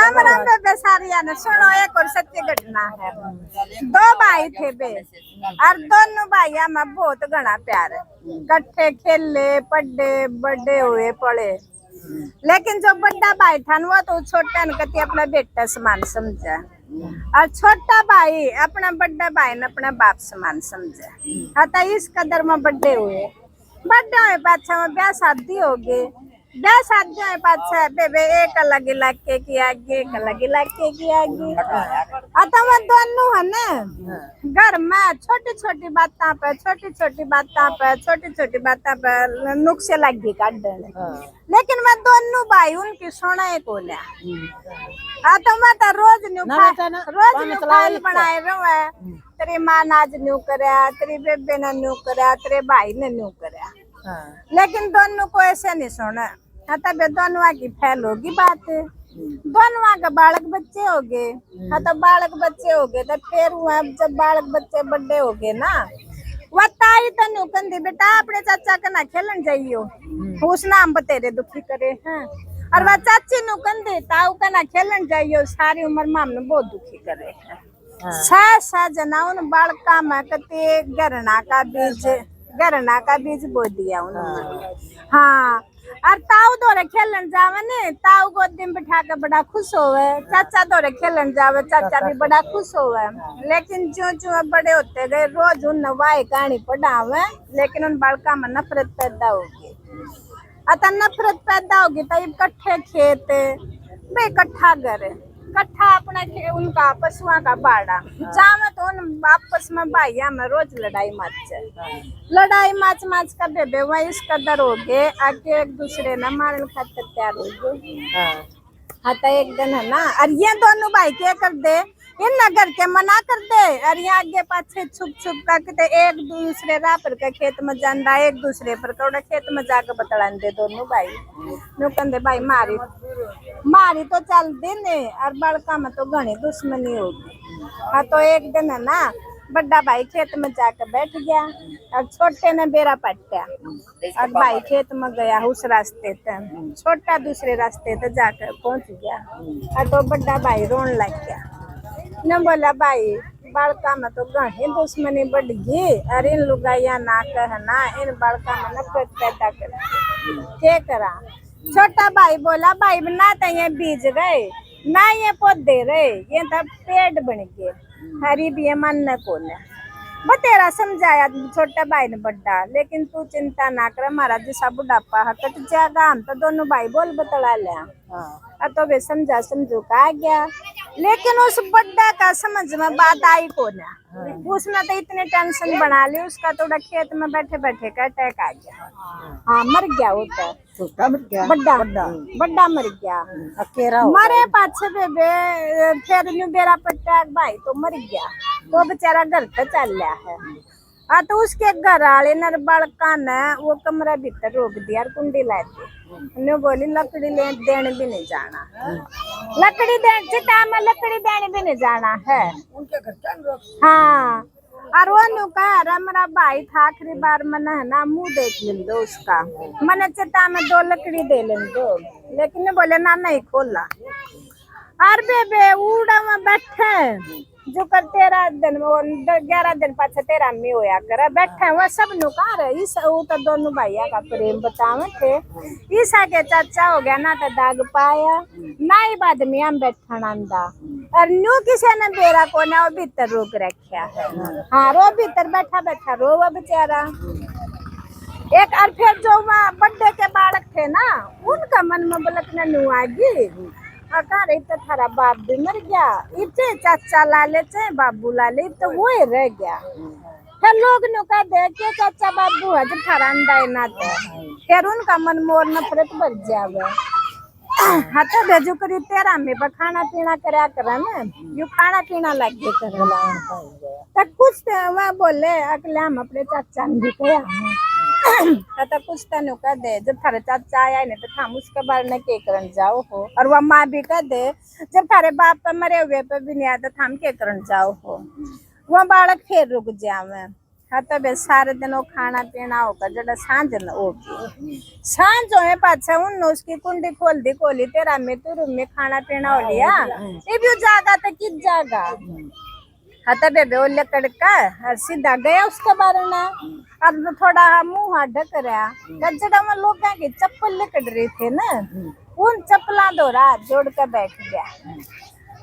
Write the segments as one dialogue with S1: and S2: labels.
S1: राम राम बेबे सारिया ने सुनो एक और सत्य घटना है। दो भाई थे बे और दोनों भाइयों में बहुत घना प्यार है। कट्ठे खेले पढ़े बड़े हुए पड़े, लेकिन जो बड़ा भाई था वो तो छोटा ने कति अपना बेटा समान समझा और छोटा भाई अपना बड़ा भाई ने अपना बाप समान समझा। अतः इस कदर में बड़े हुए पाछा में ब्याह शादी हो गई। ब्याह शादी में पाछा बेबे एक अलग इलाके की आगे एक अलग इलाके की आगे। अतः वो दोनों है ना घर में छोटी छोटी बातों पे नुक्से लगी काटने, लेकिन मैं दोनों भाई उनकी सुना को लिया। तो मैं तो रोज न्यू बनाए रहा है। तेरी माँ ने आज न्यू करया, तेरी बेबे ने न्यू करया, तेरे भाई ने न्यू करया, लेकिन दोनों को ऐसे नहीं सुना। तब दोनों की फैल होगी बात, दोनों का बालक बच्चे हो गए। तो बालक बच्चे हो गए तो फिर जब बालक बच्चे बड़े हो गए ना, वह ताई तो न्यू कहती बेटा अपने चाचा के ना खेलन जाइयो, उस नाम बतेरे दुखी करे हैं। और वह चाची नु कहती ताऊ का ना खेलन जाइयो, सारी उम्र माम ने बहुत दुखी करे हैं। सा जना उन बालका में कते गरना का बीज बो दिया उन्होंने। हाँ, और ताऊ दौरे खेलन जावे ने, ताऊ गोदी में बिठा के बड़ा खुश होवे। चाचा दौरे खेलन जावे, चाचा भी बड़ा खुश होवे। लेकिन जो जो बड़े होते गए रोज उन वाई कहानी पढ़ावे, लेकिन उन बालका में नफरत पैदा होगी। अतः नफरत पैदा होगी तो इकट्ठे खेत बे इकट्ठा घर कट्ठा अपना उनका पशुओं का बाड़ा जावे तो उन आपस में भाइया में रोज लड़ाई माच का बेबे वही इस कदर हो गए आगे एक दूसरे ने मारने खातिर तैयार हो गए। हाँ तो एक दिन है ना, और ये दोनों भाई क्या कर दे इन नगर के मना कर दे, और ये आगे पाछे छुप करके एक दूसरे राह पर के खेत में जाना, एक दूसरे पर कौड़ा खेत में जाकर बतलान दे दोनों भाई नु कहते भाई मारी तो चल देने और बड़का में तो घनी दुश्मनी होगी। हाँ तो एक दिन है ना बड़ा भाई खेत में जाकर बैठ गया और छोटे ने बेरा पट्टा और भाई खेत में गया उस रास्ते से, छोटा दूसरे रास्ते से जाकर पहुंच गया। और तो बड़ा भाई रोन लग गया न, बोला भाई बड़का में तो घनी दुश्मनी बढ़ गई और इन लुगाइया ना कहना इन बड़का में नफरत पैदा कर क्या करा। छोटा भाई बोला भाई ना तो ये बीज गए ना ये पौधे रहे, ये तो पेड़ बन गए, हरी भी मन को बतेरा समझाया छोटा भाई ने बड़ा, लेकिन तू चिंता ना कर हमारा जैसा बुढ़ापा कट जाएगा, हम तो दोनों भाई बोल बतला लिया। तो वे समझो का आ गया, लेकिन उस बड्डा का समझ में बात आई को ना, उसने तो इतने टेंशन बना ली उसका थोड़ा खेत में बैठे का अटैक आ गया। हाँ मर गया वो तो बड्डा मर गया अकेला मरे पाछे बेबे फिर न्यू बेरा पट्टा भाई तो मर गया, तो बेचारा घर पे चल रहा है। तो उसके घर वाले नर बड़का ने वो कमरा भीतर रोक दिया और कुंडी ला दी, बोली लकड़ी देने भी नहीं जाना, लकड़ी देने भी नहीं जाना है। हाँ और वो कहा मेरा भाई था आखिरी बार मन है ना मुंह देख लें दो उसका, मैंने चिता में 2 लकड़ी दे लें दो, लेकिन बोले ना नहीं खोला। और बेबे उड़ा में बैठे जो कर 13 दिन 11 दिन पाछे 13 में होया करे बैठे वह सब नुका रहे इस तो दोनों भैया का प्रेम बतावे थे। ईसा के चाचा हो गया ना तो दाग पाया ना ही बाद में हम बैठन आंदा और न्यू किसी ने बेरा को ना वो भीतर रोक रखा है। हाँ रो भीतर बैठा रो वो बेचारा एक। और फिर जो वहाँ बर्थडे के बालक थे ना उनका मन में बलकना न्यू आगी अरे तो थारा बाप भी मर गया, इतने चाचा ला ले चाहे बाबू ला ले तो वो ही रह गया। फिर लोग ने कह दे के चाचा बाबू है जब थारा अंडा ना तो फिर उनका मन मोर नफरत बढ़ जावे। हाँ तो भेजू करी 13 में पर खाना पीना करा करा ना यू खाना पीना लग गए कर कुछ वह बोले अगले हम अपने चाचा ने भी कहा तो कुछ तनु कह दे जब थारे चाचा आया नहीं तो हम उसके बारे में के करन जाओ हो, और वह माँ भी कह दे जब थारे बाप पे मरे हुए पे भी नहीं आता हम के करन जाओ हो। वह बालक फिर रुक जावे तो बे सारे दिन वो खाना पीना होगा जड़ा सांझ न होगी सांझ होए पाछा उन उसकी कुंडी खोल दी कोली तेरा में तू रूम में खाना पीना हो लिया ये भी जागा तो किस जागा तो बेबे वो लकड़ का और सीधा गया उसके बारे में अब थोड़ा मुंह हाथ ढक रहा जड़ा में लोग की चप्पल लकड़ रही थे ना उन चप्पला दो रात जोड़ कर बैठ गया।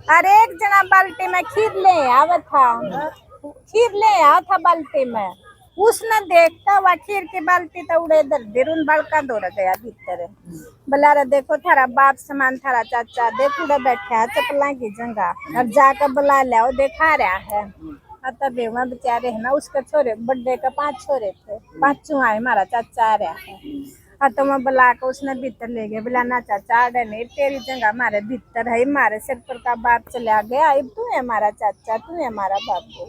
S1: अरे एक जना बाल्टी में खीर ले आवा था बाल्टी में उसने देखता वह खीर की बाल्टी तो उड़े इधर दिरुन बड़का दौड़ गया भीतर बोला रे देखो थारा बाप समान थारा चाचा देख उड़े बैठा है चपला की जगह और जाकर बुला लिया वो देखा रहा है। तब वहाँ बेचारे है ना उसके छोरे बर्थडे का 5 छोरे थे 5वां है हमारा चाचा आ रहा है। तो मैं बुला के उसने भीतर ले गया बोला ना चाचा आडे नहीं तेरी जगह हमारे भीतर है हमारे सिर पर का बाप चला गया अब तू है हमारा चाचा तू है हमारा बापू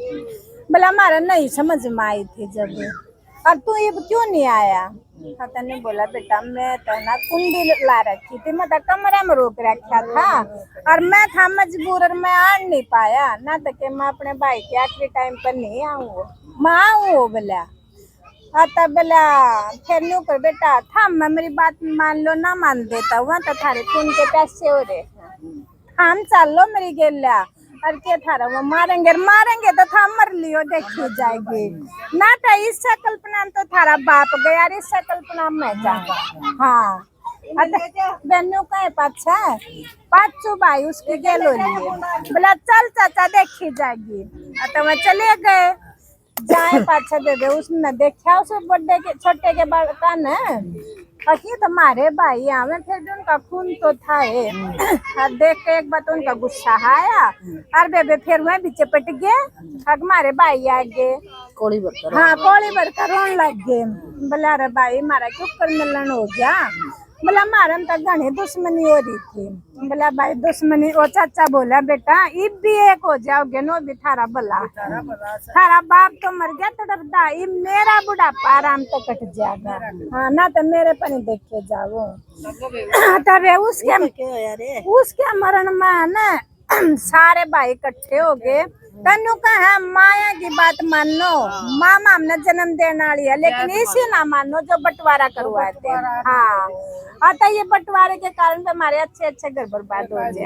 S1: बोला हमारा नहीं समझ में आई थी जब और तू ये क्यों नहीं आया। पता नहीं बोला बेटा मैं तो ना कुंडी ला रखी थी मैं तो कमरा में रोक रखा था और मैं था मजबूर और मैं आ नहीं पाया ना तो कि मैं अपने भाई के आखिरी टाइम पर नहीं आऊँ मैं आऊँ बोला। तब बोला फिर न्यू कर बेटा था मैं मेरी बात मान लो ना मान देता वहाँ तो थारे खून के पैसे हो रहे हम चल लो मेरी गेलिया और क्या थारा वो मारेंगे तो था मर लियो देखी जाएगी ना तो इससे कल्पना तो थारा बाप गया इससे कल्पना मैं जाऊंगा। हाँ बेनू का पाछा 5 भाई उसकी गेलो लिए बोला चल चाचा देखी जाएगी तो मैं चले गए जाए पाछा दे दे उसने देखा उस बर्थडे के छोटे के बड़का ने बाकी तुम्हारे भाई आवे फिर भी उनका खून तो था और देख के एक बात उनका गुस्सा आया और बेबे फिर वह भी चपट गए हमारे भाई आ गए कोली भरकर रोन लग गए बोला अरे भाई हमारा क्यों कर मिलन हो गया बोला हमारा तो घनी दुश्मनी हो रही थी बोला भाई दुश्मनी वो चाचा बोला बेटा इब भी एक हो जाओगे नो भी थारा भला थारा बाप तो मर गया तो डरदा इब मेरा बुढ़ापा आराम तो कट जाएगा। हाँ ना तो मेरे पर नहीं देखे जाओ तब उसके मरण में ना सारे भाई इकट्ठे हो गए तनु कहा माया की बात मान लो मामा हमने जन्म देने वाली है लेकिन इसी ना मानो जो बंटवारा करवाए थे। हाँ आता ये बंटवारे के कारण हमारे अच्छे घर बर्बाद हो गए।